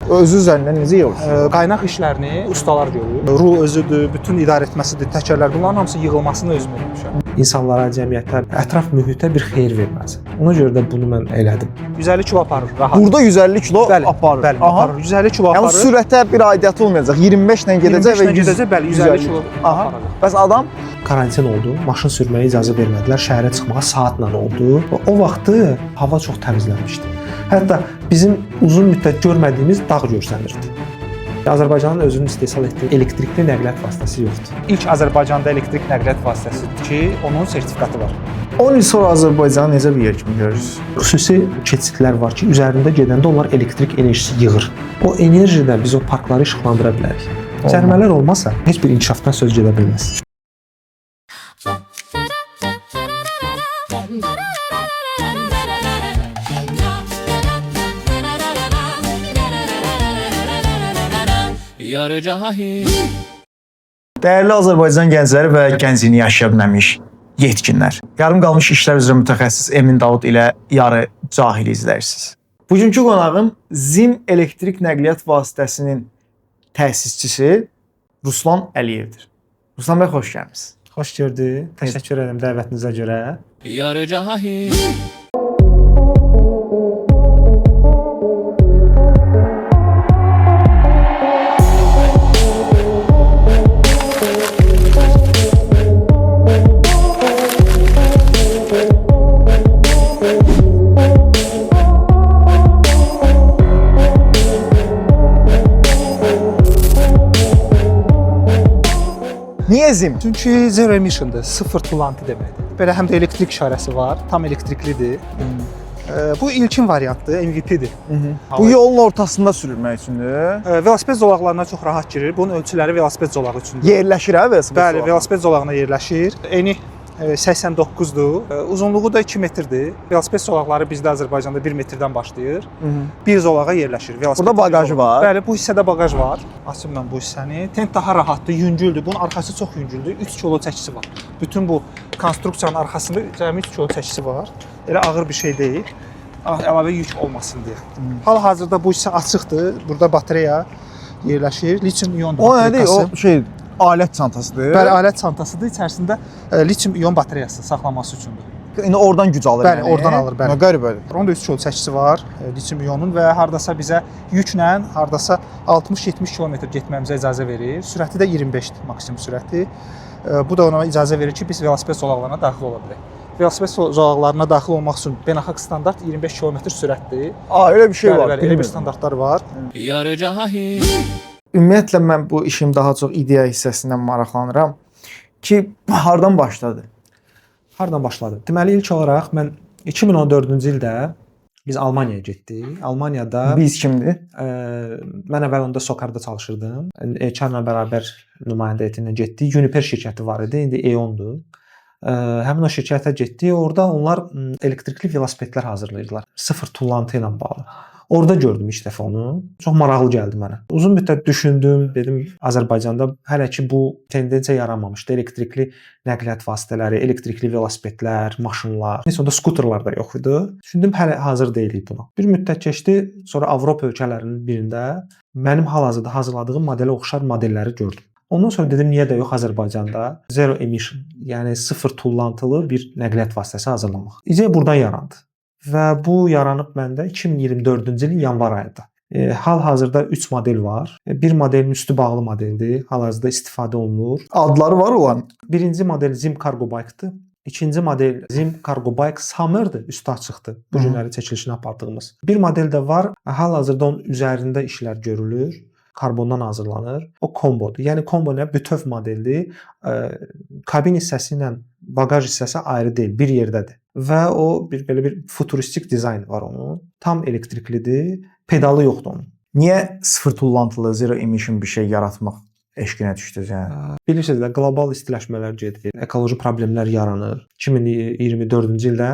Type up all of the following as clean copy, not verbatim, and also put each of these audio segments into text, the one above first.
Özü üzərindən necə yol? Qaynaq işlərini ustalar görür. Rul özüdür, bütün idarə etməsidir, təkərlər. Bunların hamısı yığılmasını özüm etmişəm. İnsanlara, cəmiyyətə, ətraf mühitə bir xeyir verməsi. Ona görə də bunu mən elədim. 150 kilo aparır rahat. Burada 150 kilo bəli, aparır. Bəli, aparır. 150 kilo aparır. Yəni sürətə bir aidiyyatı olmayacaq. 25 ilə gedəcək və 100 gedəcək, bəli, 150 kilo aparır. Bəs adam Karantin oldu, maşın sürməyə icazə vermədilər, şəhərə çıxmağa saatla oldu. Və o vaxtı hava çox təmizlənmişdi. Hətta bizim uzun müddət görmədiyimiz dağ görsənirdi. Azərbaycanın özünün istehsal etdiyi elektrikli nəqliyyat vasitəsi yoxdur. İlk Azərbaycanda elektrik nəqliyyat vasitəsidir ki, onun sertifikatı var. 10 il sonra Azərbaycanı necə bir yer kimi görürsünüz? Xüsusi keçidlər var ki, üzərində gedəndə onlar elektrik enerjisi yığır. O enerjidən biz o parkları işıqlandıra bilərik. Cərimələr olmasa heç bir inkişafdan söz gedə bilməz. Dəyərli Azərbaycan gəncləri və gəncliyini yaşaya bilməmiş yetkinlər. Yarım qalmış işlər üzrə mütəxəssis Emin Davud ilə yarı cahil izləyirsiniz. Bugünkü qonağım ZIM elektrik nəqliyyat vasitəsinin təsisçisi Ruslan Əliyevdir. Ruslan bəy, xoş gəlmisiniz. Xoş gördük. Təşəkkür edirəm dəvətinizə görə. Yarı cahil. Niyə ZIM? Çünki zero emission'dır, sıfır tullantı deməkdir. Belə həm də elektrik işarəsi var, tam elektriklidir. Bu ilkin variantdır, MVP'dir. Bu yolun ortasında sürülmək üçündür. Velosiped zolaqlarına çox rahat girir. Bunun ölçüləri velosiped zolağı üçündür. Yerləşir hə velosiped? Bəli, velosiped zolağına yerləşir. Eni 89-dur. Uzunluğu da 2 metrdir. Velosiped zolaqları bizdə Azərbaycanda 1 metrdən başlayır. Bir zolağa yerləşir. Burada bagajı var. Bəli, bu hissədə bagaj var. Açım mən bu hissəni. Tent daha rahatdır, yüngüldür. Bunun arxası çox yüngüldür. 3 kilo çəkisi var. Bütün bu konstruksiyanın arxasında cəmi 3 kilo çəkisi var. Elə ağır bir şey deyil. Əlavə yük olmasın deyə. Hal-hazırda bu hissə açıqdır. Burada batareya yerləşir. Lityum-ion bateriyası. O nədir? O alət çantasıdır. Bəli, alət çantasıdır. İçərisində lityum-ion bateriyası saxlaması üçündür. İndi oradan güc alır. Bəli, oradan alır, bəli. Nə qəribədir. Onda 3 kilo çəkisi var lityum-ionun və hardasa bizə yüklə hardasa 60-70 km getməyimizə icazə verir. Sürəti də 25-dir maksimum sürəti. Bu da ona icazə verir ki, biz velosiped zolaqlarına daxil ola bilək. Velosiped zolaqlarına daxil olmaq üçün beynəlxalq standart 25 km sürətdir. Elə bir şey var. Bəli, elə bir standartlar var. Yarı cahil. Ümumiyyətlə mən bu işin daha çox ideya hissəsindən maraqlanıram ki, hardan başladı? Hardan başladı? Deməli ilk olaraq mən 2014-cü ildə biz Almaniyaya getdik. Almaniyada Biz kimdir? Mən əvvəl onda Sokarda çalışırdım. EÇAR-la bərabər nümayəndə heyətinə getdik. Uniper şirkəti var idi, indi E.ON-dur. Həmin o şirkətə getdik. Orada onlar elektrikli velosipedlər hazırlayırdılar. Sıfır tullantı ilə bağlı. Orada gördüm ilk dəfə onu. Çox maraqlı gəldi mənə. Uzun müddət düşündüm, dedim Azərbaycanda hələ ki bu tendensiya yaranmamışdı. Elektrikli nəqliyyat vasitələri, elektrikli velosipedlər, maşınlar. Nəysə onda skuterlar da yox idi. Düşündüm hələ hazır deyilik buna. Bir müddət keçdi, sonra Avropa ölkələrinin birində mənim hal-hazırda hazırladığım modelə oxşar modelləri gördüm. Ondan sonra dedim niyə də yox Azərbaycanda zero emission, yəni sıfır tullantılı bir nəqliyyat vasitəsi hazırlamaq. İdeya buradan yarandı. Və bu yaranıb məndə 2024-cü ilin yanvar ayında. Hal-hazırda 3 model var. Bir modelin üstü bağlı modeldir. Hal-hazırda istifadə olunur. Adları var olan. Birinci model ZIM Cargo Bike-dır. İkinci model ZIM Cargo Bike Summer-dır, üstü açıqdır. Bu günləri çəkilişini apardığımız. Bir model də var. Hal-hazırda onun üzərində işlər görülür. Karbondan hazırlanır. O kombodur. Yəni kombo nə? Bütöv modeldir. Kabin hissəsi ilə bagaj hissəsi ayrı deyil, bir yerdədir. Və o belə bir futuristik dizayn var onun. Tam elektriklidir. Pedalı yoxdur onun. Niyə sıfır tullantılı, zero emission bir şey yaratmaq eşqinə düşdünüz yəni? Bilirsiniz də qlobal istiləşmələr gedir. Ekoloji problemlər yaranır. 2024-cü ildə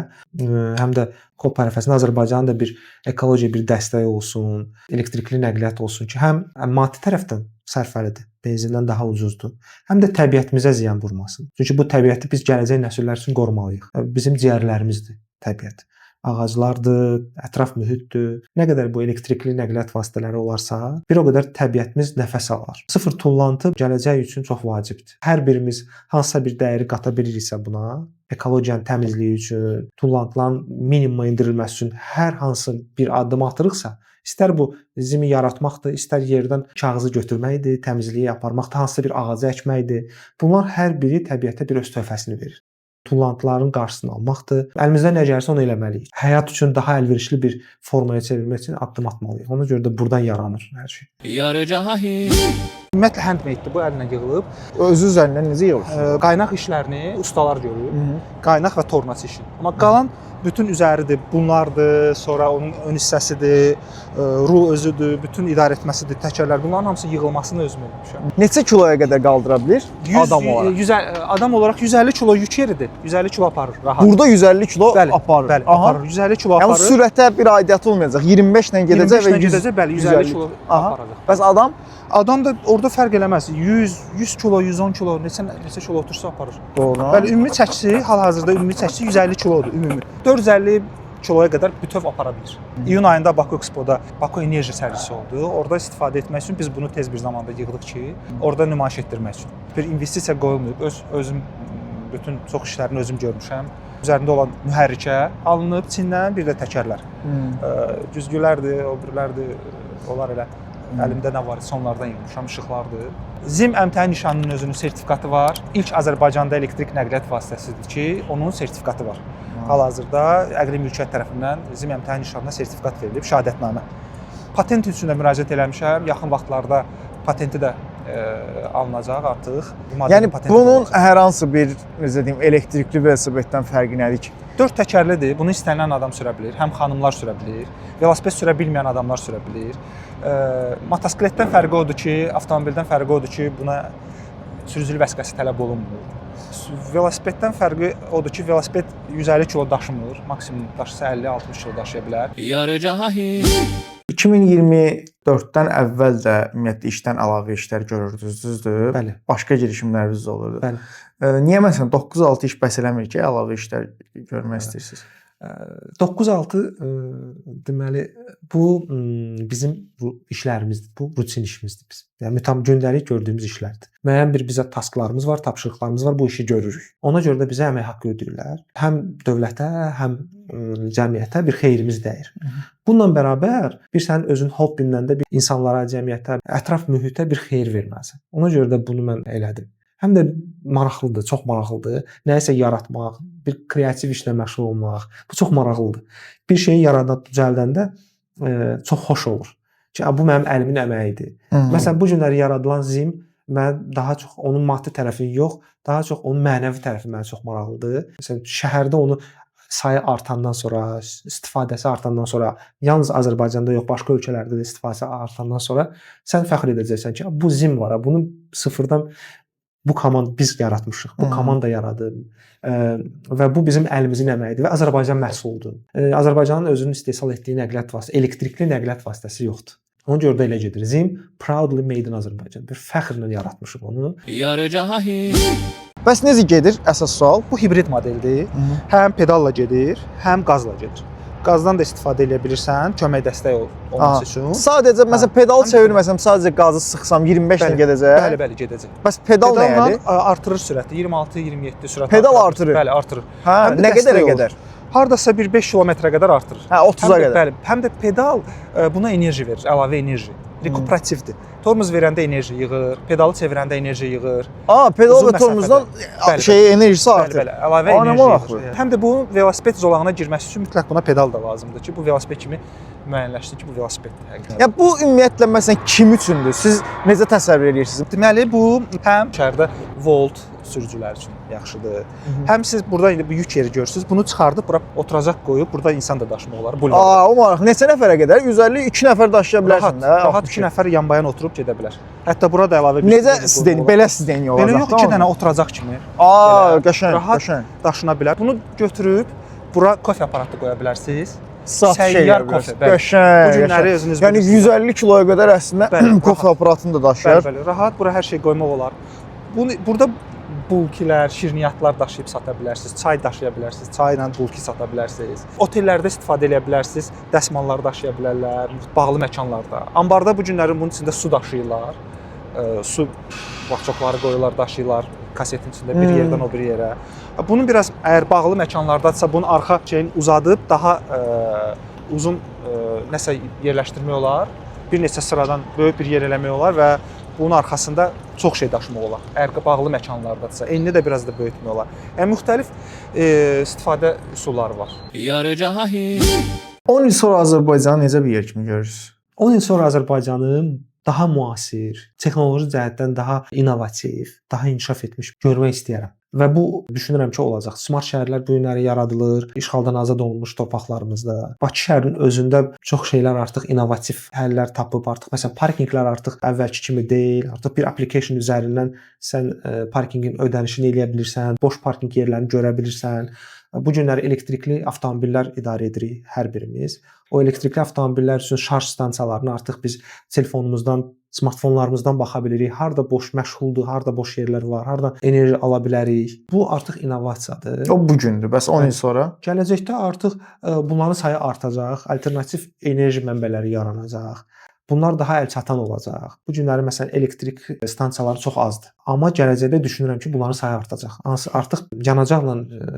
həm də COP ərəfəsində Azərbaycanın da bir ekoloji bir dəstəyi olsun, elektrikli nəqliyyat olsun ki, həm maddi tərəfdən sərfəlidir, benzindən daha ucuzdur. Həm də təbiətimizə ziyan vurmasın. Çünki bu təbiəti biz gələcək nəsillər üçün qorumalıyıq. Bizim ciyərlərimizdir təbiət. ağaclardır, ətraf mühitdir. Nə qədər bu elektrikli nəqliyyat vasitələri olarsa, bir o qədər təbiətimiz nəfəs alar. Sıfır tullantı gələcək üçün çox vacibdir. Hər birimiz hansısa bir dəyəri qata biliriksə buna, ekologiyanın təmizliyi üçün, tullantıların minimuma endirilməsi üçün hər hansı bir addım atırıqsa, İstər bu zimi yaratmaqdır, istər yerdən kağızı götürməkdir, təmizliyi aparmaqdır, hansısa bir ağacı əkməkdir. Bunlar hər biri təbiətə bir öz töhfəsini verir. Tullantıların qarşısını almaqdır. Əlimizdən nə gəlirsə onu eləməliyik. Həyat üçün daha əlverişli bir formaya çevirmək üçün addım atmalıyıq. Ona görə də burdan yaranır hər şey. Yar cahil. Ümumiyyətlə handmade-dir, bu əllə yığılıb. Özü üzərindən necə yığılır? Qaynaq işlərini ustalar görür. Qaynaq və tornası işini. Amma qalan bütün üzəridir, bunlardır, sonra onun ön hissəsidir, rul özüdür, bütün idarə etməsidir, təkərlər. Bunların hamısı yığılmasını özüm etmişəm. Neçə kiloya qədər qaldıra bilir adam olaraq? Adam olaraq 150 kilo yük yeridir. 150 kilo aparır rahat. Burada 150 kilo aparır. Bəli, aparır. 150 kilo aparır. Yəni sürətə bir aidiyyatı olmayacaq. 25 ilə gedəcək 25 ilə gedəcək, bəli, 150 kilo aparacaq. Bəs Adam da orada fərq eləməz. 100 kilo, 110 kilo, neçə kilo otursa aparır. Doğru. Bəli, ümumi çəkisi hal-hazırda ümumi çəkisi 150 kilodur ümumi. 450 kiloya qədər bütöv apara bilir. İyun ayında Baku Expo-da Baku enerji sərgisi oldu. Orada istifadə etmək üçün biz bunu tez bir zamanda yığdıq ki, orada nümayiş etdirmək üçün. Bir investisiya qoyulmayıb. Özüm bütün çox işlərini özüm görmüşəm. Üzərində olan mühərrikə alınıb Çindən, bir də təkərlər. Güzgülərdir, o birilərdir, onlar elə əlimdə nə var, sonlardan yığmışam, işıqlardır. ZIM MTN nişanının özünün sertifikatı var. İlk Azərbaycanda elektrik nəqliyyat vasitəsidir ki, onun sertifikatı var. Hal-hazırda əqli mülkiyyət tərəfindən ZIM MTN nişanına sertifikat verilib, şəhadətnamə. Patent üçün də müraciət eləmişəm. Yaxın vaxtlarda patenti də alınacaq artıq. Yəni bunun hər hansı bir, necə deyim, elektrikli velosipeddən fərqi nədir ki? 4 təkərlidir. Bunu istənilən adam sürə bilir. Həm xanımlar sürə bilir. Velosiped sürə bilməyən adamlar sürə bilir. Motosikletdən fərqi odur ki, avtomobildən fərqi odur ki, buna sürücülük vəsiqəsi tələb olunmur. Velosipeddən fərqi odur ki, velosiped 150 kilo daşımır. Maksimum daşısa 50-60 kilo daşıya bilər. Yar cahil. 2024-dən əvvəl də ümumiyyətlə işdən əlavə işlər görürdünüz, düzdür? Bəli. Başqa girişimləriniz də olurdu. Bəli. Niyə məsələn 9-6 iş bəs eləmir ki, əlavə işlər görmək istəyirsiniz? 9-6 deməli bu bizim işlərimizdir, bu rutin işimizdir biz. Yəni mütəmməl gündəlik gördüyümüz işlərdir. Müəyyən bir bizə tasklarımız var, tapşırıqlarımız var, bu işi görürük. Ona görə də bizə əmək haqqı ödəyirlər. Həm dövlətə, həm cəmiyyətə bir xeyrimiz dəyir. Bununla bərabər bir sənin özün hobbindən də bir insanlara, cəmiyyətə, ətraf mühitə bir xeyir verməlisən. Ona görə də bunu mən elədim. Həm də maraqlıdır, çox maraqlıdır. Nəyisə yaratmaq, bir kreativ işlə məşğul olmaq, bu çox maraqlıdır. Bir şeyi yaradıb düzəldəndə çox xoş olur. Ki, bu mənim əlimin əməyidir. Məsələn, bu günləri yaradılan ZIM mən daha çox onun maddi tərəfi yox, daha çox onun mənəvi tərəfi mənə çox maraqlıdır. Məsələn, şəhərdə onu sayı artandan sonra, istifadəsi artandan sonra, yalnız Azərbaycanda yox, başqa ölkələrdə də istifadəsi artandan sonra sən fəxr edəcəksən ki, bu ZIM var, bunu sıfırdan bu komanda biz yaratmışıq. Bu komanda yaradıb və bu bizim əlimizin əməyidir və Azərbaycan məhsuludur. Azərbaycanın özünün istehsal etdiyi nəqliyyat vasitəsi, elektrikli nəqliyyat vasitəsi yoxdur. Ona görə də elə gedir. ZIM proudly made in Azərbaycan. Bir fəxrlə yaratmışıq onu. Yar cahil. Bəs necə gedir əsas sual? Bu hibrid modeldir. Həm pedalla gedir, həm qazla gedir. Qazdan da istifadə edə bilirsən, kömək dəstək olması üçün. Sadəcə məsələn pedal çevirməsəm, sadəcə qazı sıxsam 25 ilə gedəcək. Bəli, gedəcək. Bəs pedal nədir? Artırır sürəti, 26-27 sürət. Pedal artırır. Bəli, artırır. Hə, nə qədərə qədər? Hardasa bir 5 kilometrə qədər artırır. Hə, 30-a qədər. Bəli, həm də pedal buna enerji verir, əlavə enerji. Rekuperativdir. Tormuz verəndə enerji yığır, pedalı çevirəndə enerji yığır. Pedal və tormuzdan enerjisi artır. Bəli, əlavə enerji yığır. Həm də bu velosiped zolağına girməsi üçün mütləq buna pedal da lazımdır ki, bu velosiped kimi müəyyənləşdir ki, bu velosipeddir həqiqətən. Yəni bu ümumiyyətlə məsələn kim üçündür? Siz necə təsəvvür edirsiniz? Deməli bu həm şəhərdə Volt sürücülər üçün yaxşıdır. Həm siz burada indi bu yük yeri görürsüz, bunu çıxardıb bura oturacaq qoyub, burada insan da daşımaq olar. O maraq. Neçə nəfərə qədər? 150 2 nəfər daşıya bilərsən də. Rahat 2 nəfər yan-bayan oturub gedə bilər. Hətta burada əlavə bir necə sizdən belə sizdən olacaq? Belə yox, 2 dənə oturacaq kimi. Qəşəng, qəşəng. Daşına bilər. Bunu götürüb bura kofe aparatı qoya bilərsiniz. Səyyar kofe. Qəşəng. Bu günləri özünüz yəni 150 kiloya qədər əslində kofe aparatını da daşıyır. Bəli, rahat bura hər şey qoymaq olar. Burada bulkilər, şirniyyatlar daşıyıb sata bilərsiniz, çay daşıya bilərsiniz, çayla bulki sata bilərsiniz. Otellərdə istifadə edə bilərsiniz, dəsmallar daşıya bilərlər, bağlı məkanlarda. Ambarda bu günlərin bunun içində su daşıyırlar. Su vaxtçokları qoyurlar, daşıyırlar kasetin içində bir yerdən o bir yerə. Bunun biraz əgər bağlı məkanlardadsa bunun arxa şeyini uzadıb daha uzun nəsə yerləşdirmək olar. Bir neçə sıradan böyük bir yer eləmək olar və bunun arxasında çox şey daşımaq olar. Əgər bağlı məkanlardadsa, enini də biraz da böyütmək olar. Yəni müxtəlif istifadə üsulları var. Yarı cahil. 10 il sonra Azərbaycanı necə bir yer kimi görürsüz? 10 il sonra Azərbaycanı daha müasir, texnoloji cəhətdən daha innovativ, daha inkişaf etmiş görmək istəyirəm. Və bu düşünürəm ki, olacaq. Smart şəhərlər bu günləri yaradılır, işğaldan azad olunmuş torpaqlarımızda. Bakı şəhərinin özündə çox şeylər artıq innovativ həllər tapıb, artıq məsələn parkinqlər artıq əvvəlki kimi deyil. Artıq bir application üzərindən sən parkinqin ödənişini eləyə bilirsən, boş parkinq yerlərini görə bilirsən. Bu günləri elektrikli avtomobillər idarə edirik hər birimiz. O elektrikli avtomobillər üçün şarj stansiyalarını artıq biz telefonumuzdan, smartfonlarımızdan baxa bilirik. Harda boş məşğuldur, harda boş yerlər var, harda enerji ala bilərik. Bu artıq innovasiyadır. O bu gündür. Bəs 10 il sonra Gələcəkdə artıq bunların sayı artacaq, alternativ enerji mənbələri yaranacaq. Bunlar daha əlçatan olacaq. Bu günləri məsələn elektrik stansiyaları çox azdır. Amma gələcəkdə düşünürəm ki, bunların sayı artacaq. Artıq yanacaqla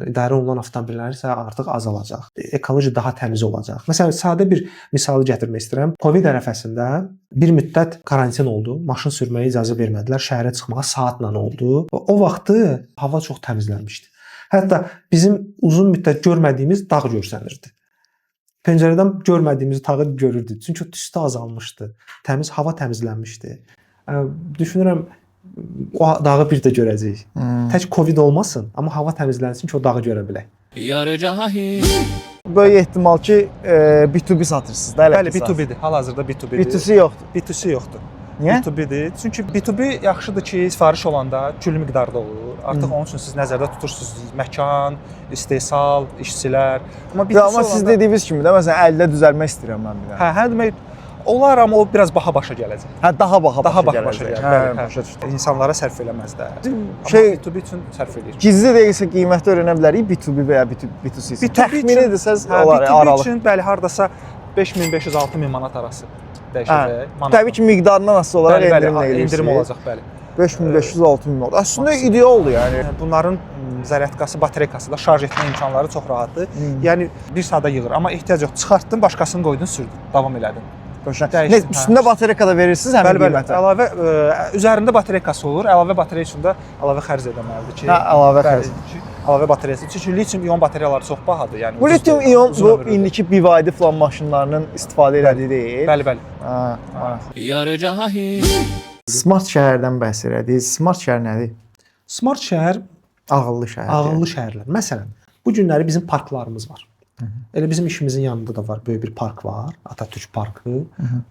idarə olunan avtomobillərin sayı artıq azalacaq. Ekoloji daha təmiz olacaq. Məsələn, sadə bir misalı gətirmək istəyirəm. Covid ərəfəsində bir müddət karantin oldu. Maşın sürməyə icazə vermədilər. Şəhərə çıxmağa saatla oldu. O vaxtı hava çox təmizlənmişdi. Hətta bizim uzun müddət görmədiyimiz dağ görsənirdi. Pəncərədən görmədiyimiz tağı görürdük. Çünki tüstü azalmışdı. Təmiz hava təmizlənmişdi. Düşünürəm o dağı bir də görəcəyik. Tək Covid olmasın, amma hava təmizlənsin ki, o dağı görə bilək. Yarı cahil. böyük ehtimal ki, B2B satırsınız da. Bəli, B2B-dir. Hal-hazırda B2B-dir. B2C yoxdur. B2C yoxdur. Niyə? B2B-dir. Çünki B2B yaxşıdır ki, sifariş olanda küllü miqdarda olur. Artıq onun üçün siz nəzərdə tutursunuz məkan, istehsal, işçilər. Amma B2C Amma siz dediyiniz kimi də məsələn 50-də düzəlmək istəyirəm mən bir dənə. hə demək olar, amma o biraz baha başa gələcək. Hə daha başa Başa gəlir. Hə, Başa düşdüm. İnsanlara sərf eləməzlər. Şey- Amma B2B üçün sərf eləyir. Gizli deyilsə qiyməti öyrənə bilərik B2B və ya B2C. B2B Təxmin üçün- etsəz Hə, olar B2B aralıq. üçün bəli hardasa 5500-6000 manat arası dəyişəcək. Hə, təbii ki, miqdarından asılı olaraq endirim eləyirsiniz. endirim olacaq, bəli. 5500-6000 manat. Əslində idealdır yəni. Bunların zərətkası, batareykası da şarj etmə imkanları çox rahatdır. Yəni bir saata yığır, amma ehtiyac yox. Çıxartdın, başqasını qoydun, sürdün, davam elədin. Ne, üstündə batareyka da verirsiniz həmin Bəli, qiymətə. əlavə üzərində batareykası olur. Əlavə batareya üçün də əlavə xərc edilməlidir ki, Hə, əlavə bəli, xərc. əlavə batareyası. Çünki lityum-ion batareyaları çox bahadır, yəni. Bu lityum-ion bu indiki BYD falan maşınlarının istifadə elədiyi deyil. Bəli, bəli. Ha. Yarı cahil. Smart şəhərdən bəhs elədiniz. Smart şəhər nədir? Smart şəhər Ağıllı şəhər. ağıllı şəhərlər. Məsələn, bu günləri bizim parklarımız var. Elə bizim işimizin yanında da var, böyük bir park var, Atatürk parkı.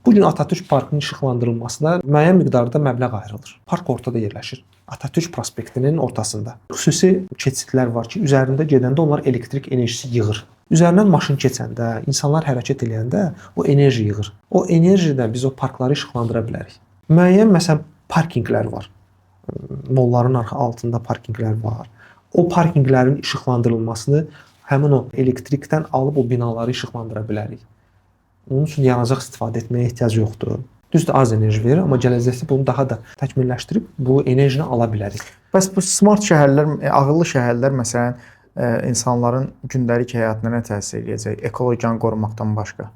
Bu gün Atatürk parkının işıqlandırılmasına müəyyən miqdarda məbləğ ayrılır. Park ortada yerləşir. Atatürk prospektinin ortasında. Xüsusi keçidlər var ki, üzərində gedəndə onlar elektrik enerjisi yığır. Üzərindən maşın keçəndə, insanlar hərəkət edəndə o enerji yığır. O enerjidən biz o parkları işıqlandıra bilərik. Müəyyən məsələn parkinqlər var. Molların altında parkinqlər var. O parkinqlərin işıqlandırılmasını həmin o elektrikdən alıb o binaları işıqlandıra bilərik. Onun üçün yanacaq istifadə etməyə ehtiyac yoxdur. Düzdür, az enerji verir, amma gələcəkdə bunu daha da təkmilləşdirib bu enerjini ala bilərik. Bəs bu smart şəhərlər, ağıllı şəhərlər məsələn insanların gündəlik həyatına nə təsir edəcək? Ekologiyanı qorumaqdan başqa.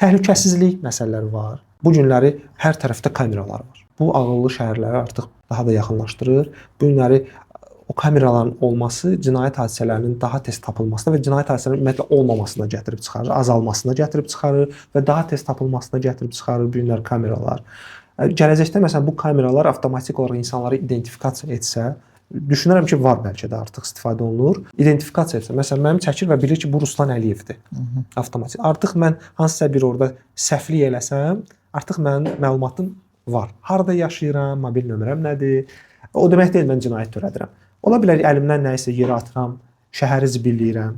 Təhlükəsizlik məsələləri var. Bu günləri hər tərəfdə kameralar var. Bu ağıllı şəhərləri artıq daha da yaxınlaşdırır. Bu günləri o kameraların olması cinayət hadisələrinin daha tez tapılmasına və cinayət hadisələrinin ümumiyyətlə olmamasına gətirib çıxarır, azalmasına gətirib çıxarır və daha tez tapılmasına gətirib çıxarır bu günlər kameralar. Gələcəkdə məsələn bu kameralar avtomatik olaraq insanları identifikasiya etsə, düşünürəm ki, var bəlkə də artıq istifadə olunur. İdentifikasiya etsə, məsələn mənim çəkir və bilir ki, bu Ruslan Əliyevdir. Avtomatik. Artıq mən hansısa bir orada səhvlik eləsəm, artıq mənim məlumatım var. Harda yaşayıram, mobil nömrəm nədir? O demək deyil mən cinayət törədirəm. Ola bilər əlimdən nəyisə yerə atıram, şəhəri zibilləyirəm,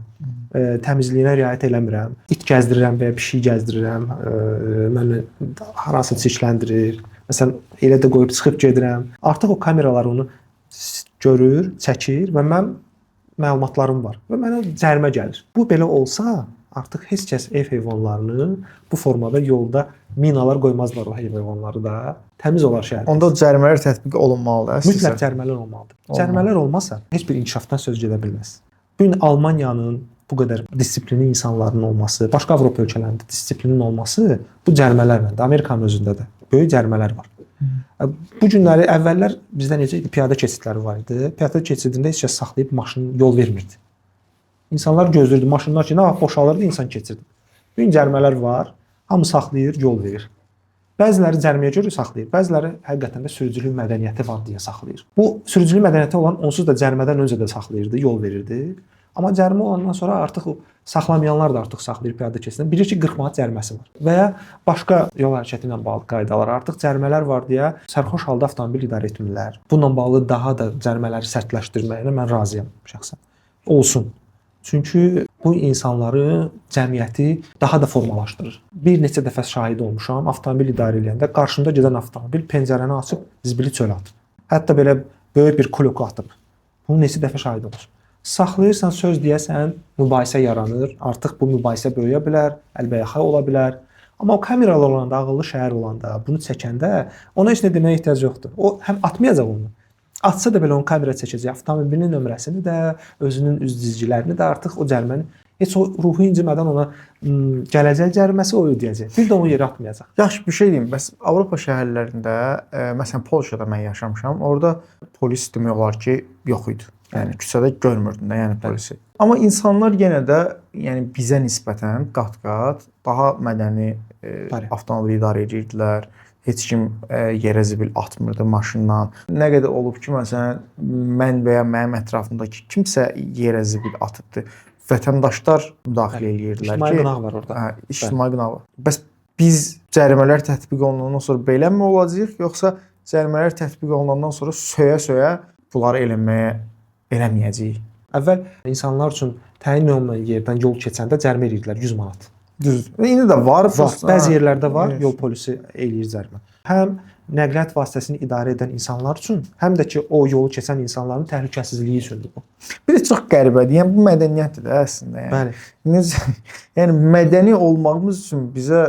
təmizliyinə riayət eləmirəm, it gəzdirirəm və ya pişik gəzdirirəm, məni harasa çirkləndirir. Məsələn, elə də qoyub çıxıb gedirəm. Artıq o kameralar onu görür, çəkir və mənim məlumatlarım var və mənə cərimə gəlir. Bu belə olsa, artıq heç kəs ev heyvanlarını bu formada yolda minalar qoymazlar o heyvanları da. Təmiz olar şəhər. Onda cərimələr tətbiq olunmalıdır. Mütləq cərimələr olmalıdır. Cərimələr olmasa heç bir inkişafdan söz gedə bilməz. Bu gün Almaniyanın bu qədər disiplinli insanların olması, başqa Avropa ölkələrində disiplinin olması bu cərimələrlədir. Amerikanın özündə də böyük cərimələr var. Bu günləri əvvəllər bizdə necə idi? Piyada keçidləri var idi. Piyada keçidində heç kəs saxlayıb maşını yol vermirdi. İnsanlar gözləyirdi, maşınlar ki, nə vaxt boşalırdı, insan keçirdi. Bu gün cərimələr var, hamı saxlayır, yol verir. Bəziləri cəriməyə görə saxlayır, bəziləri həqiqətən də sürücülük mədəniyyəti var deyə saxlayır. Bu sürücülük mədəniyyəti olan onsuz da cərimədən öncə də saxlayırdı, yol verirdi. Amma cərimə olandan sonra artıq saxlamayanlar da artıq saxlayır piyada keçidində. Bilir ki, 40 manat cəriməsi var. Və ya başqa yol hərəkəti ilə bağlı qaydalar, artıq cərimələr var deyə sərxoş halda avtomobil idarə etmirlər. Bununla bağlı daha da cərimələri sərtləşdirməyinə mən razıyam şəxsən. Olsun. Çünki bu insanları, cəmiyyəti daha da formalaşdırır. Bir neçə dəfə şahid olmuşam, avtomobil idarə edəndə qarşımda gedən avtomobil pəncərəni açıb zibili çölə atıb. Hətta belə böyük bir kuloku atıb. Bunu neçə dəfə şahid olmuşam. Saxlayırsan, söz deyəsən, mübahisə yaranır. Artıq bu mübahisə böyüyə bilər, əlbəyaxa ola bilər. Amma o kameralar olanda, ağıllı şəhər olanda, bunu çəkəndə ona heç nə deməyə ehtiyac yoxdur. O həm atmayacaq onu. Atsa da belə onun kamera çəkəcək, avtomobilin nömrəsini də, özünün üz dizgilərini də artıq o cəriməni heç o ruhu incimədən ona gələcək cəriməsi o ödəyəcək. Bir də onu yerə atmayacaq. Yaxşı bir şey deyim. Bəs Avropa şəhərlərində, məsələn Polşada mən yaşamışam. Orada polis demək olar ki, yox idi. Yəni küçədə görmürdün də, yəni polisi. Amma insanlar yenə də, yəni bizə nisbətən qat-qat daha mədəni avtomobil idarə edirdilər. Heç kim yerə zibil atmırdı maşından. Nə qədər olub ki, məsələn, mən və ya mənim ətrafımdakı kimsə yerə zibil atıbdı. Vətəndaşlar müdaxilə edirdilər ki, İctimai qınaq var orada. Hə, ictimai qınaq var. Bəs biz cərimələr tətbiq olunandan sonra belə mi olacağıq, yoxsa cərimələr tətbiq olunandan sonra söyə-söyə bunları eləməyəcəyik? Əvvəl insanlar üçün təyin olunmayan yerdən yol keçəndə cərimə edirdilər 100 manat. Düz. İndi də var. Bəzi yerlərdə var, yol polisi eləyir cərimə. Həm nəqliyyat vasitəsini idarə edən insanlar üçün, həm də ki, o yolu keçən insanların təhlükəsizliyi üçündür bu. Bir də çox qəribədir. Yəni bu mədəniyyətdir də əslində. Yəni. Bəli. Yəni mədəni olmağımız üçün bizə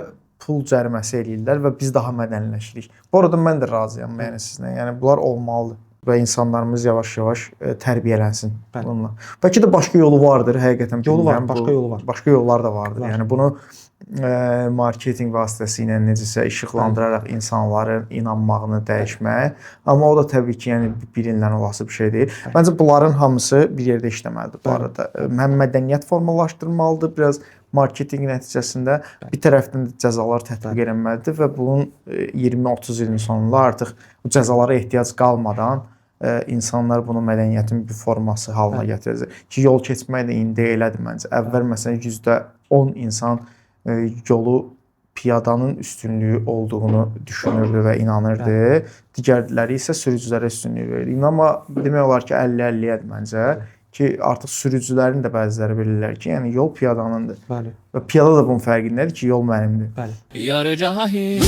pul cəriməsi eləyirlər və biz daha mədəniləşirik. Bu arada mən də razıyam yəni sizinlə. Yəni bunlar olmalıdır və insanlarımız yavaş-yavaş tərbiyələnsin bununla. Bəlkə də başqa yolu vardır, həqiqətən yolu var, bilmirəm. başqa yolu var. Başqa yollar da vardır. Yəni bunu marketinq vasitəsilə necəsə işıqlandıraraq insanların inanmağını dəyişmək. Amma o da təbii ki, yəni bilinən olası bir şey deyil. Məncə bunların hamısı bir yerdə işləməlidir bu arada. Həm mədəniyyət formalaşdırmalıdır, biraz marketinq nəticəsində bir tərəfdən də cəzalar tətbiq edilməlidir və bunun 20-30 ilin sonunda artıq bu cəzalara ehtiyac qalmadan insanlar bunu mədəniyyətin bir forması halına gətirəcək. Ki yol keçmək də indi elədir məncə. Əvvəl məsələn %10 insan yolu piyadanın üstünlüyü olduğunu düşünürdü və inanırdı. Digərləri isə sürücülərə üstünlük verirdi. Amma demək olar ki 50-50-yədir məncə. Ki artıq sürücülərin də bəziləri bilirlər ki, yəni yol piyadanındır. Bəli. Və piyada da bunun fərqindədir ki, yol mənimdir. Bəli. Yar cahil.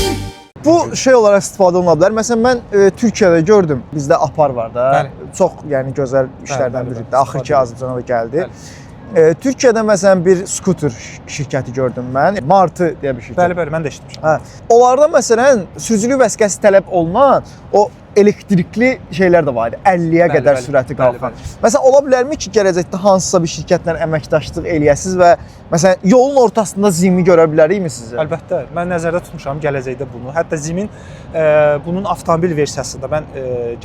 Bu şey olaraq istifadə oluna bilər. Məsələn mən Türkiyədə gördüm. Bizdə Apar var da. Bəli. Çox yəni gözəl işlərdən biridir. Axırki Azərbaycana da gəldi. Bəli. Türkiyədə məsələn bir skuter şirkəti gördüm mən. Martı deyə bir şirkət. Bəli, mən də eşitmişəm. Hə. Onlarda məsələn sürücülük vəsiqəsi tələb olunan o elektrikli şeylər də var idi. 50-yə qədər sürəti qalxan. Məsələn, ola bilərmi ki, gələcəkdə hansısa bir şirkətlə əməkdaşlıq eləyəsiniz və məsələn, yolun ortasında ZIM-i görə bilərikmi sizə? Əlbəttə. Mən nəzərdə tutmuşam gələcəkdə bunu. Hətta ZIM-in bunun avtomobil versiyasında mən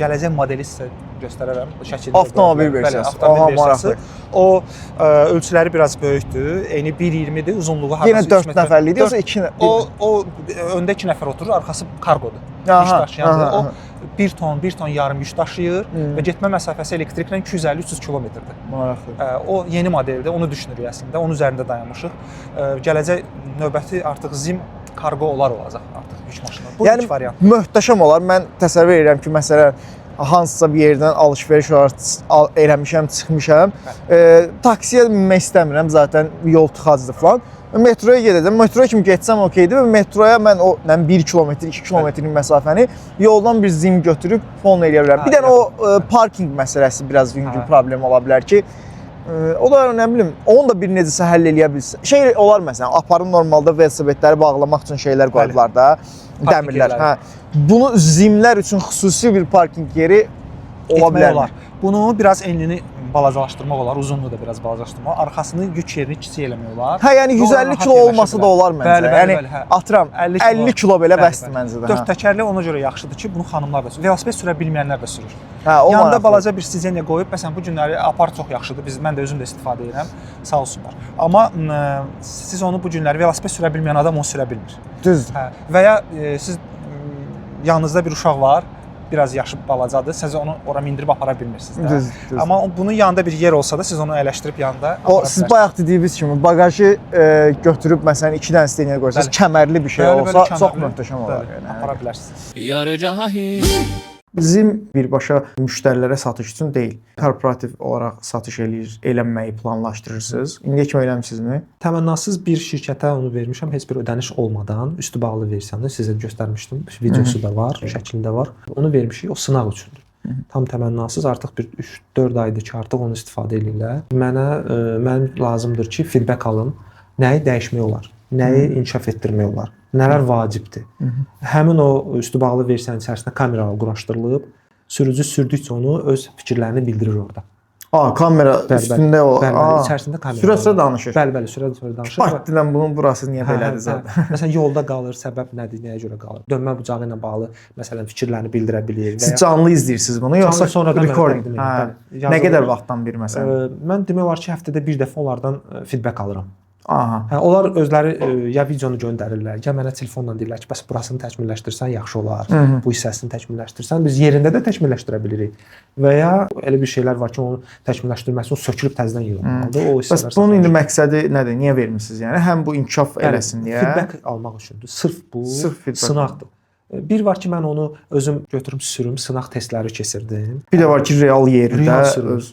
gələcək modeli sizə göstərərəm şəkildə. Avtomobil versiyası. Bəli, avtomobil versiyası. O ölçüləri biraz böyükdür. Eni 1.20-dir, uzunluğu hardasa 3 metr. Yenə 4 nəfərlidir, yoxsa 2 nəfər? O öndə 2 nəfər oturur, arxası kargodur. Yük daşıyandır. O 1 ton yarım yük daşıyır və getmə məsafəsi elektriklə 250-300 kilometrdir. Maraqlı. O yeni modeldir, onu düşünürük əslində, onun üzərində dayanmışıq. Gələcək növbəti artıq ZIM kargo olacaq artıq yük maşınları. Bu yəni, üç variant. Möhtəşəm olar. Mən təsəvvür edirəm ki, məsələn, hansısa bir yerdən alış-veriş eləmişəm, çıxmışam. Taksiyə minmək istəmirəm, zaten yol tıxacıdır falan. Metroya gedəcəm. Metroya kimi getsəm okeydir və metroya mən o 1 kilometr, 2 kilometrlik məsafəni yoldan bir zim götürüb fon eləyə bilərəm. Bir dənə o parking məsələsi biraz yüngül problem ola bilər ki, o da nə bilim, onu da bir necəsə həll eləyə bilsə. Şey olar məsələn, aparın normalda velosipedləri bağlamaq üçün şeylər qoyublar da, dəmirlər. Hə. Bunu zimlər üçün xüsusi bir parking yeri ola bilər. Bunu biraz enlini balacalaşdırmaq olar, uzunluğu da biraz balacalaşdırmaq. Arxasını yük yerini kiçik eləmək olar. Hə, yəni 150 kilo olmasa da olar məncə. Yəni atıram 50 kilo belə bəsdir məncə də. 4 təkərli ona görə yaxşıdır ki, bunu xanımlar da sürür. Velosiped sürə bilməyənlər də sürür. Hə, o yanında balaca bir sizenya qoyub, məsələn bu günləri apar çox yaxşıdır. Mən də özüm də istifadə edirəm. Sağ olsunlar. Amma siz onu bu günləri velosiped sürə bilməyən adam onu sürə bilmir. Düzdür. Hə. Və ya siz yanınızda bir uşaq var, biraz yaşı balacadır, siz onu ora mindirib apara bilmirsiniz də. Düzdür. Amma bunun yanında bir yer olsa da siz onu əyləşdirib yanında apara bilərsiniz. Siz bayaq dediyiniz kimi bagajı götürüb məsələn 2 dənə steniyə qoysanız, kəmərli bir şey olsa çox möhtəşəm olar. Apara bilərsiniz. Yar cahil. Zim birbaşa müştərilərə satış üçün deyil. Korporativ olaraq satış eləməyi planlaşdırırsınız. İndiyə kimi eləmisinizmi? Təmənnasız bir şirkətə onu vermişəm, heç bir ödəniş olmadan, üstü bağlı versiyanı sizə göstərmişdim. Videosu da var, şəklində var. Onu vermişik, o sınaq üçündür. Tam təmənnasız artıq bir 3-4 aydır ki, artıq onu istifadə edirlər. Mənim lazımdır ki, feedback alım. Nəyi dəyişmək olar? Nəyi inkişaf etdirmək olar? Nələr vacibdir? Həmin o üstü bağlı versiyanın içərisində kameralar quraşdırılıb, sürücü sürdükcə onu öz fikirlərini bildirir orada. Kamera üstündə o. Bəli, içərisində kamera. Sürə-sürə danışır. Bəli, sürə-sürə danışır. Partiydən bunun burası niyə belədir zaten? Məsələn, yolda qalır, səbəb nədir, nəyə görə qalır? Dönmə bucağı ilə bağlı məsələn fikirlərini bildirə bilir. Siz canlı izləyirsiniz bunu yoxsa sonradan recording? Nə qədər vaxtdan bir məsələn? Mən demək olar ki, həftədə bir dəfə onlardan feedback alıram. Aha. Onlar özləri ya videonu göndərirlər, ya mənə telefonla deyirlər ki, bəs burasını təkmilləşdirsən yaxşı olar. Bu hissəsini təkmilləşdirsən biz yerində də təkmilləşdirə bilirik. Və ya elə bir şeylər var ki, onu təkmilləşdirmək üçün sökülüb təzədən yığılmalıdır. O hissələr. Bəs bunun indi məqsədi nədir? Niyə vermisiniz? Yəni həm bu inkişaf eləsin deyə. Feedback almaq üçündür. Sırf bu sınaqdır. Bir var ki, mən onu özüm götürüm sürüm, sınaq testləri keçirdim. Bir də var ki, real yerdə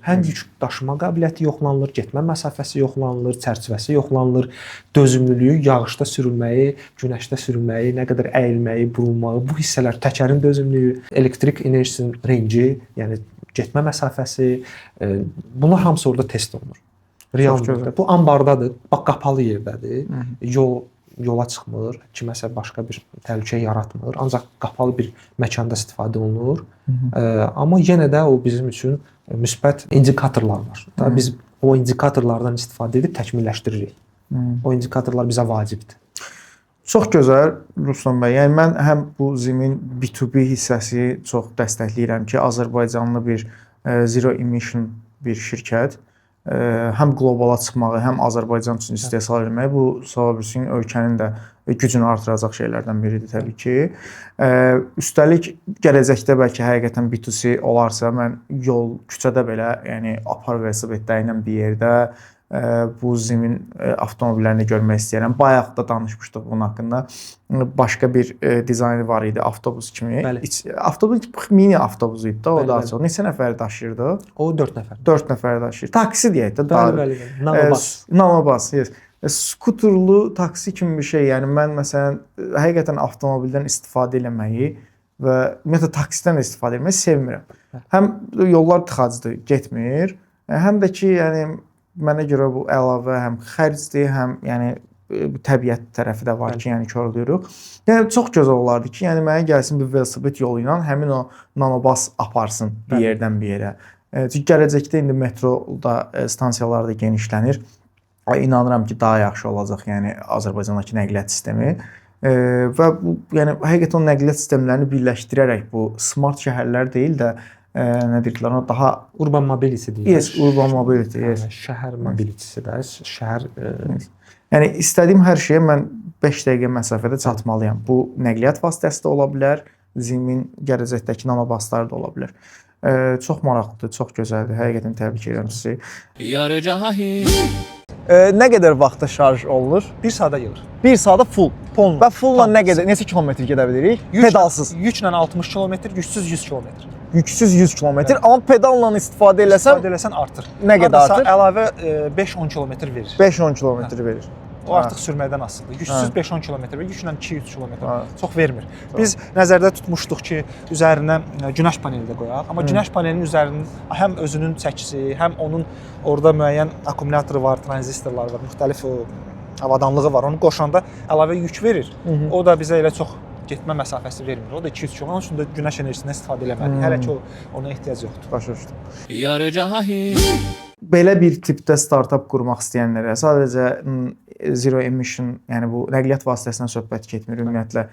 həm yük daşıma qabiliyyəti yoxlanılır, getmə məsafəsi yoxlanılır, çərçivəsi yoxlanılır, dözümlülüyü, yağışda sürülməyi, günəşdə sürülməyi, nə qədər əyilməyi, burulmağı, bu hissələr, təkərin dözümlüyü, elektrik enerjisinin range'i, yəni getmə məsafəsi, bunlar hamısı orada test olunur. Real müddətdə. Bu ambardadır, bax qapalı yerdədir. Yola çıxmır, kiməsə başqa bir təhlükə yaratmır. Ancaq qapalı bir məkanda istifadə olunur. Amma yenə də o bizim üçün müsbət indikatorlar var. Biz o indikatorlardan istifadə edib təkmilləşdiririk. O indikatorlar bizə vacibdir. Çox gözəl Ruslan bəy. Yəni mən həm bu Zimin B2B hissəsi çox dəstəkləyirəm ki, Azərbaycanlı bir zero emission bir şirkət həm qlobala çıxmağı, həm Azərbaycan üçün istehsal etməyi bu sabitsin ölkənin də gücünü artıracaq şeylərdən biridir təbii ki. Üstəlik gələcəkdə bəlkə həqiqətən B2C olarsa mən yol küçədə belə, yəni apar velosipedləri ilə bir yerdə bu Zimin avtomobillərini görmək istəyirəm. Bayaq da danışmışdıq bunun haqqında. Başqa bir dizaynı var idi, avtobus kimi. Avtobus mini avtobus idi da o da çox. Neçə nəfər daşıyırdı? O 4 nəfər. 4 nəfər daşıyır. Taksi deyək də. Bəli. Nanobas. Nanobas, yes. Skuterlu taksi kimi bir şey. Yəni mən məsələn həqiqətən avtomobildən istifadə etməyi və ümumiyyətlə taksidən istifadə etməyi sevmirəm. Həm yollar tıxacdır, getmir. Həm də ki, yəni mənə görə bu əlavə həm xərcdir, həm yəni təbiət tərəfi də var ki, yəni korlayırıq. Yəni çox gözəl olardı ki, yəni mənə gəlsin bir velosiped yolu ilə həmin o nanobas aparsın bir yerdən bir yerə. Çünki gələcəkdə indi metroda stansiyalar da genişlənir. İnanıram ki, daha yaxşı olacaq, yəni Azərbaycandakı nəqliyyat sistemi. Və bu yəni həqiqətən o nəqliyyat sistemlərini birləşdirərək bu smart şəhərlər deyil də nə deyirlər, ona daha urban mobility deyilir. Yes, urban mobility, yes. Şəhər mobilitisi də, şəhər yəni istədiyim hər şeyə mən 5 dəqiqə məsafədə çatmalıyam. Bu nəqliyyat vasitəsi də ola bilər, Zimin gələcəkdəki nanobasları da ola bilər. Çox maraqlıdır, çox gözəldir. Həqiqətən təbrik edirəm sizi. Yar cahil. Nə qədər vaxtda şarj olunur? 1 saata yığır. 1 saata full. Və fulla nə qədər, neçə kilometr gedə bilirik? Pedalsız. Yüklə 60 km, yüksüz 100 km. Yüksüz 100 km, amma pedalla istifadə eləsən artır. Nə qədər artır? Əlavə 5-10 km verir. 5-10 km verir. O artıq sürməkdən asılıdır. Gücsüz 5-10 km və güclə 2-3 km Hə. çox vermir. Biz nəzərdə tutmuşduq ki, üzərinə günəş paneli də qoyaq. Amma günəş panelinin üzərinin həm özünün çəkisi, həm onun orada müəyyən akkumulatoru var, tranzistorlar var, müxtəlif avadanlığı var. Onu qoşanda əlavə yük verir. O da bizə elə çox getmə məsafəsi vermir. O da 2-3 km. Onun üçün də günəş enerjisindən istifadə etməliyik. Hələ ki ona ehtiyac yoxdur. Başa düşdüm. Yarı cahil. Belə bir tipdə startap qurmaq istəyənlərə sadəcə zero emission, yəni bu nəqliyyat vasitəsindən söhbət getmir. Ümumiyyətlə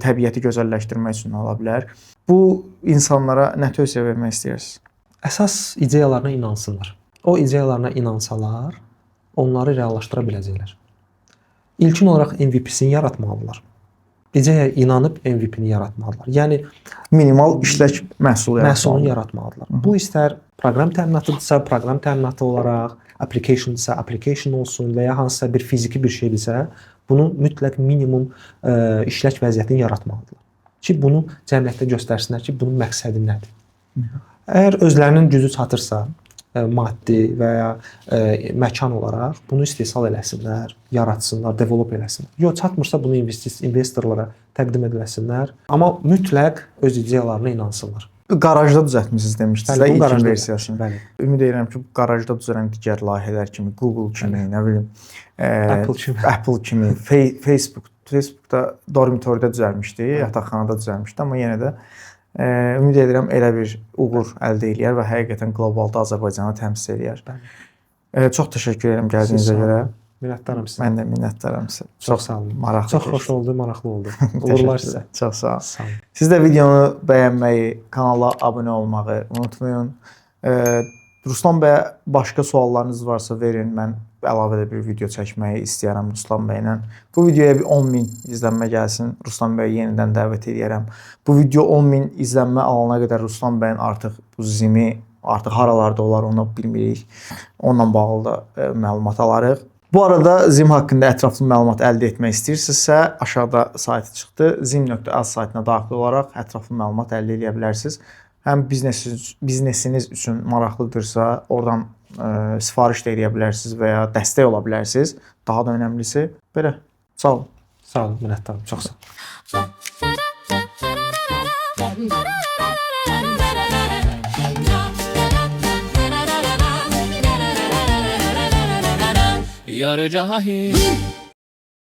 təbiəti gözəlləşdirmək üçün ola bilər. Bu insanlara nə tövsiyə vermək istəyirsiniz? Əsas ideyalarına inansınlar. O ideyalarına inansalar, onları reallaşdıra biləcəklər. İlkin olaraq MVP-sini yaratmalıdırlar. İdeyaya inanıb MVP-ni yaratmalıdırlar. Yəni Minimal işlək məhsul məhsulunu yaratmalıdırlar. Bu istər proqram təminatıdırsa, proqram təminatı olaraq, application-dırsa, application olsun və ya hansısa bir fiziki bir şeydirsə, bunu mütləq minimum işlək vəziyyətini yaratmalıdırlar. Ki bunu cəmiyyətdə göstərsinlər ki, bunun məqsədi nədir. Əgər özlərinin gücü çatırsa, maddi və ya məkan olaraq bunu istehsal eləsinlər, yaratsınlar, develop eləsinlər. Yox, çatmırsa bunu investorlara təqdim edilsinlər. Amma mütləq öz ideyalarına inansınlar. Qarajda düzəltmisiniz demişdiniz də ilk versiyasını. Bəli. Ümid edirəm ki, qarajda düzələn digər layihələr kimi, Google kimi, nə bilim, Apple kimi, Facebookda dormitoridə düzəlmişdi, yataqxanada düzəlmişdi, amma yenə də ümid edirəm elə bir uğur əldə eləyər və həqiqətən qlobalda Azərbaycanı təmsil eləyər. Çox təşəkkür edirəm gəldiyinizə görə. Minnətdaram sizə. Mən də minnətdaram sizə. Çox sağ olun. Maraqlı. Çox xoş oldu, maraqlı oldu. Uğurlar sizə. Çox sağ olun. Sağ olun. Siz də videonu bəyənməyi, kanala abunə olmağı unutmayın. Ruslan bəyə başqa suallarınız varsa verin. Mən əlavə də bir video çəkməyi istəyirəm Ruslan bəylə. Bu videoya bir 10.000 izlənmə gəlsin. Ruslan bəyi yenidən dəvət edirəm. Bu video 10.000 izlənmə alana qədər Ruslan bəyin artıq bu zimi artıq haralarda olar onu bilmirik. Onunla bağlı da məlumat alarıq. Bu arada Zim haqqında ətraflı məlumat əldə etmək istəyirsinizsə, aşağıda saytı çıxdı. Zim.az saytına daxil olaraq ətraflı məlumat əldə edə bilərsiniz. Həm biznesiniz üçün maraqlıdırsa, oradan sifariş də edə bilərsiniz və ya dəstək ola bilərsiniz. Daha da önəmlisi belə. Sağ olun. Sağ olun, minnətdaram. Çox sağ olun. Yarı cahil.